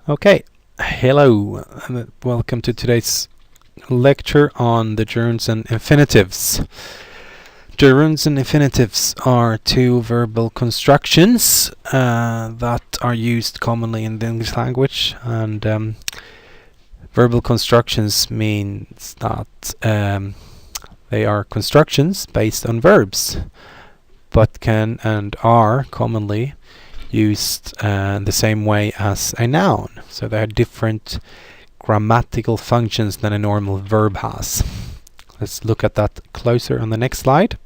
Okay, hello, and welcome to today's lecture on the gerunds and infinitives. Gerunds and infinitives are two verbal constructions that are used commonly in the English language, and verbal constructions means that they are constructions based on verbs, but can and are commonly used the same way as a noun. So they are different grammatical functions than a normal verb has. Let's look at that closer on the next slide.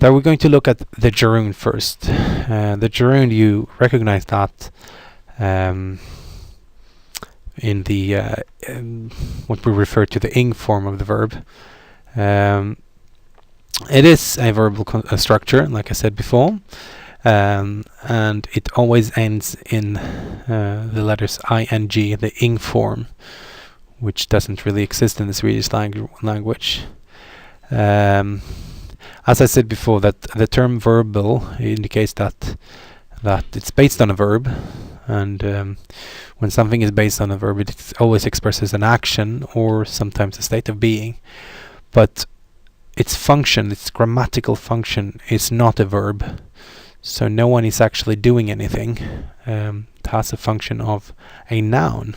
So we're going to look at the gerund first. The gerund, you recognize that in the what we refer to the ing form of the verb. It is a verbal structure, like I said before, and it always ends in the letters ing, the ing form, which doesn't really exist in the Swedish language. As I said before, that the term verbal indicates that it's based on a verb, and when something is based on a verb, it always expresses an action or sometimes a state of being, but its function, its grammatical function, is not a verb. So no one is actually doing anything. It has a function of a noun.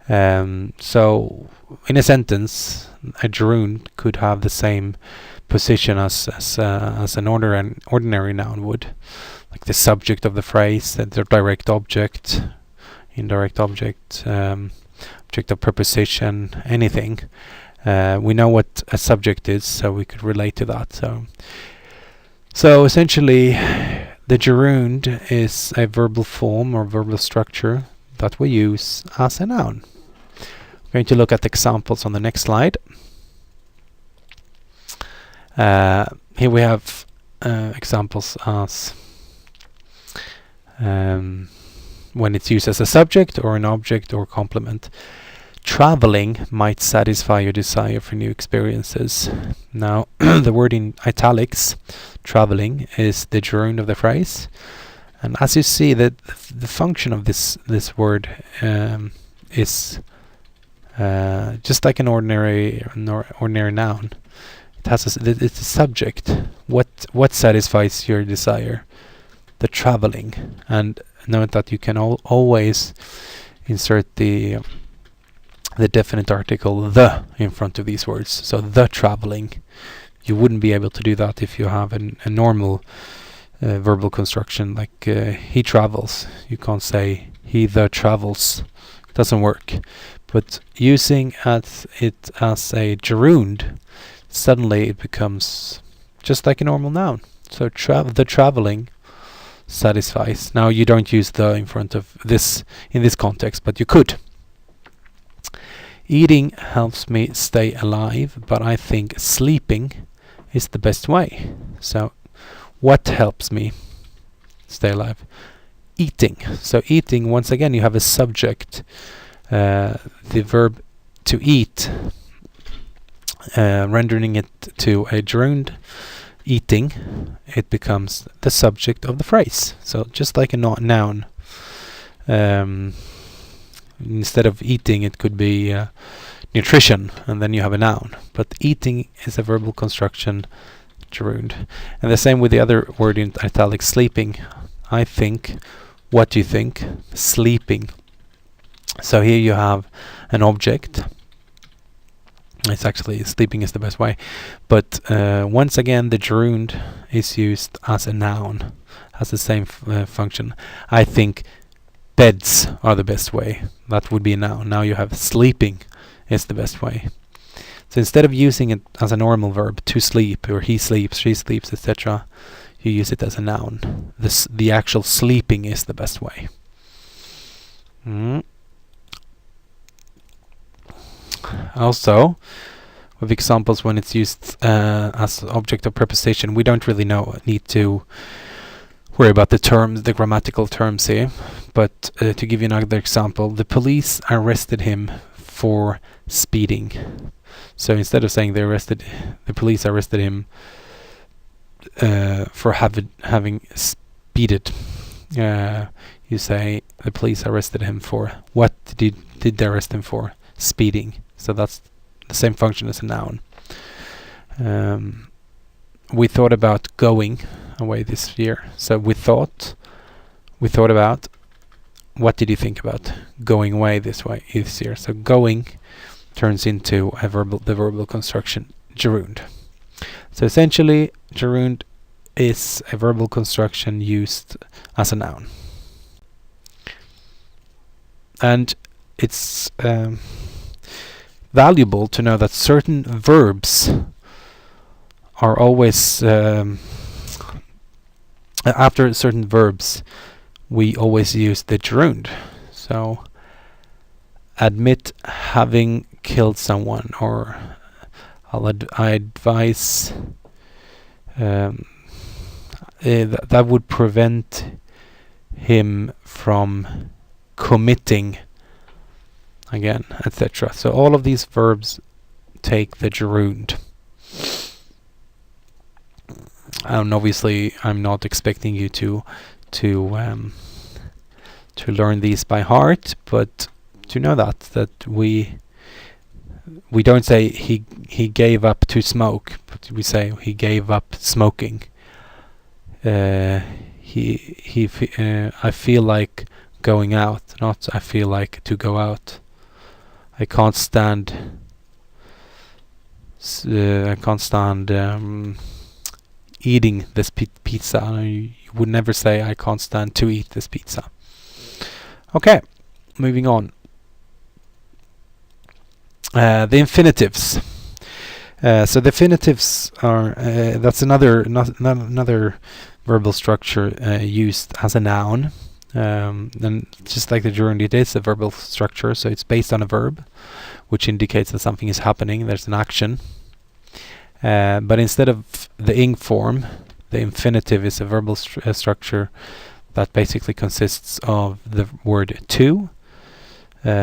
So in a sentence, a gerund could have the same position as an ordinary noun would, like the subject of the phrase, the direct object, indirect object, object of preposition, anything. We know what a subject is, so we could relate to that. So essentially, the gerund is a verbal form or verbal structure that we use as a noun. We're going to look at examples on the next slide. Here we have examples as when it's used as a subject or an object or complement. Traveling might satisfy your desire for new experiences. Now, the word in italics, traveling, is the gerund of the phrase, and as you see, the function of this word is just like an ordinary noun. It has it's a subject. What satisfies your desire? The traveling. And note that you can always insert the definite article the in front of these words. So the traveling. You wouldn't be able to do that if you have a normal verbal construction like he travels. You can't say he the travels. It doesn't work. But using it as a gerund, suddenly it becomes just like a normal noun. So the traveling satisfies. Now you don't use the in front of this in this context, but you could. Eating helps me stay alive, but I think sleeping is the best way. So what helps me stay alive? Eating. So eating, once again, you have a subject. The verb to eat, rendering it to a gerund, eating, it becomes the subject of the phrase. So just like a noun. Instead of eating, it could be nutrition, and then you have a noun. But eating is a verbal construction, gerund. And the same with the other word in italics, sleeping. I think. What do you think? Sleeping. So here you have an object. It's actually sleeping is the best way. But once again, the gerund is used as a noun. Has the same function. I think beds are the best way. That would be a noun. Now you have sleeping is the best way. So instead of using it as a normal verb, to sleep, or he sleeps, she sleeps, etc., you use it as a noun. The actual sleeping is the best way. Also, with examples when it's used as object of preposition, we don't really need to worry about the terms, the grammatical terms here. But to give you another example, the police arrested him for speeding. So instead of saying the police arrested him for having speeded, you say the police arrested him for. What did they arrest him for? Speeding. So that's the same function as a noun. We thought about going away this year. So we thought about. What did you think about going away this year? So going turns into the verbal construction gerund. So essentially, gerund is a verbal construction used as a noun. And it's valuable to know that certain verbs are always after certain verbs we always use the gerund. So admit having killed someone, or I advise that would prevent him from committing again, etc. So all of these verbs take the gerund. And obviously I'm not expecting you to learn these by heart, but to know that we don't say he gave up to smoke, but we say he gave up smoking. I feel like going out, not I feel like to go out. I can't stand eating this pizza. You would never say I can't stand to eat this pizza. Okay, moving on. The infinitives. So the infinitives are that's another verbal structure used as a noun. And just like the gerund, it is a verbal structure, so it's based on a verb, which indicates that something is happening. There's an action. But instead of the ing form, the infinitive is a verbal structure that basically consists of the word to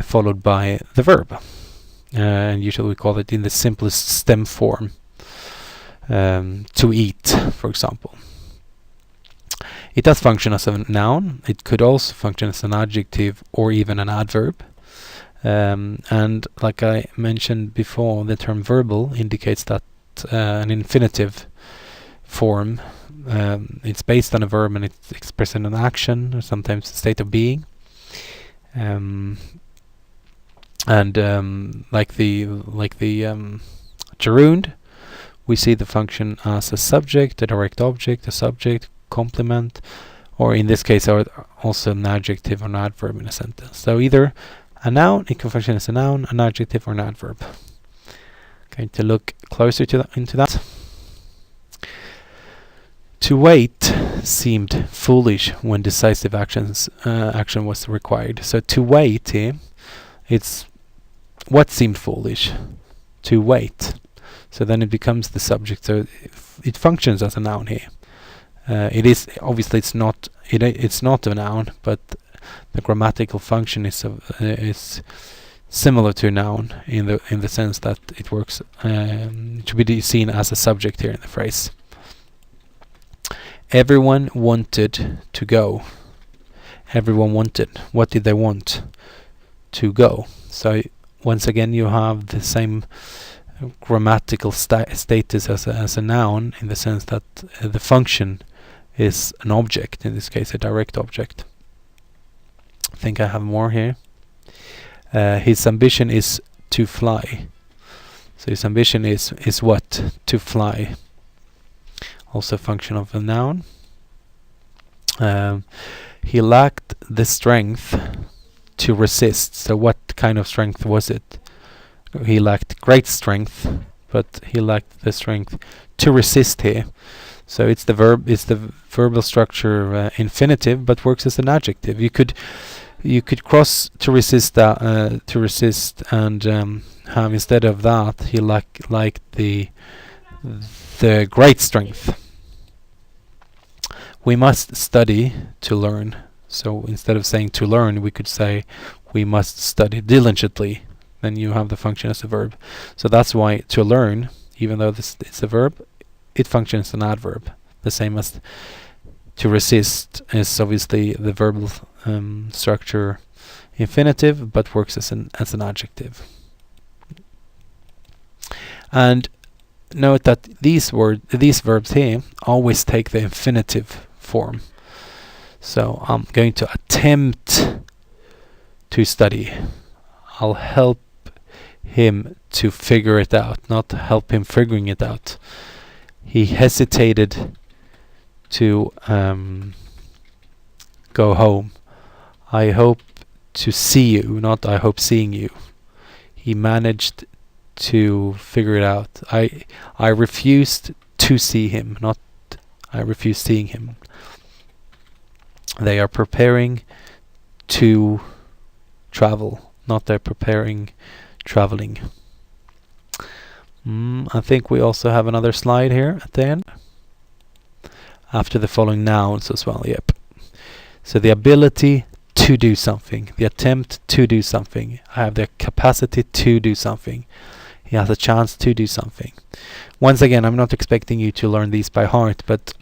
followed by the verb. And usually we call it in the simplest stem form, to eat, for example. It does function as a noun. It could also function as an adjective or even an adverb. And like I mentioned before, the term verbal indicates that an infinitive form, it's based on a verb and it's expressing an action or sometimes a state of being. Like the gerund, we see the function as a subject, a direct object, a subject, complement, or in this case also an adjective or an adverb in a sentence. So either a noun, it can function as a noun, an adjective, or an adverb. Going to look closer into that. To wait seemed foolish when decisive action was required. So to wait here, it's what seemed foolish? To wait. So then it becomes the subject. So it functions as a noun here. It is obviously it's not a noun, but the grammatical function is similar to a noun in the sense that it works to be seen as a subject here in the phrase. Everyone wanted to go. Everyone wanted. What did they want? To go. So once again, you have the same grammatical status as a noun in the sense that the function is an object, in this case a direct object. I think I have more here. His ambition is to fly. So his ambition is what? To fly. Also a function of a noun. He lacked the strength to resist. So what kind of strength was it? He lacked great strength, but he lacked the strength to resist here. So it's the verbal structure infinitive, but works as an adjective. You could cross to resist and have instead of that he lacked the great strength. We must study to learn. So instead of saying to learn, we could say we must study diligently. Then you have the function as a verb. So that's why to learn, even though it's a verb, it functions as an adverb. The same as To resist is obviously the verbal structure infinitive, but works as an adjective. And note that these verbs here always take the infinitive form. So I'm going to attempt to study. I'll help him to figure it out, not help him figuring it out. He hesitated to go home. I hope to see you, not I hope seeing you. He managed to figure it out. I refused to see him, not I refused seeing him. They are preparing to travel, not they're preparing traveling. I think we also have another slide here at the end. After the following nouns as well, yep. So the ability to do something, the attempt to do something. I have the capacity to do something. He has a chance to do something. Once again, I'm not expecting you to learn these by heart, but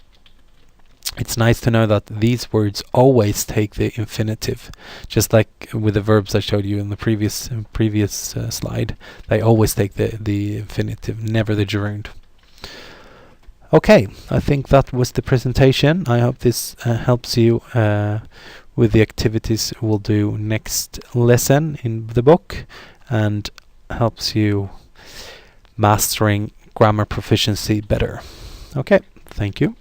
it's nice to know that these words always take the infinitive, just like with the verbs I showed you in the previous slide. They always take the infinitive, never the gerund. Okay, I think that was the presentation. I hope this helps you with the activities we'll do next lesson in the book, and helps you mastering grammar proficiency better. Okay, thank you.